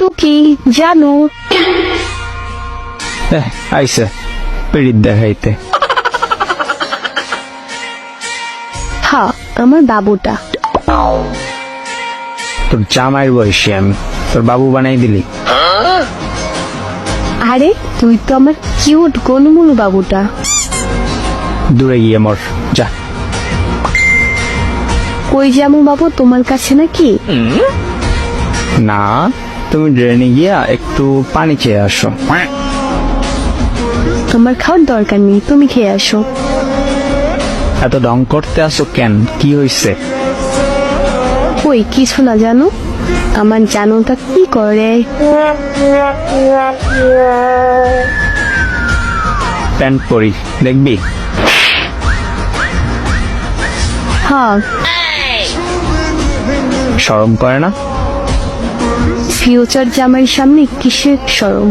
টুকি জানো আইসে পিড়িত দেখাইতে। হ্যাঁ আমার বাবুটা। তোর জামাইয়ের বয়সী আমি, তোর বাবু বানাই দিলি। আরে তুই তো আমার কিউট গোলমুলু বাবুটা। দূরে গিয়ে মর যা। কই যাবো বাবু, তোমার কাছে নাকি? না, তুমি ড্রেনে গিয়া একটু পানি খেয়ে আসো। তোমার খাওয়ার দরকার নেই, তুমি খেয়ে আসো। এত ঢং করতে আসো কেন, কি হয়েছে? কই কিছু না জানো, আমার জানোটা কি করে। প্যান্ট পরি দেখবি? হ্যাঁ শরম করে না? ফিউচার জামাইয়ের সামনে কিসের শরম?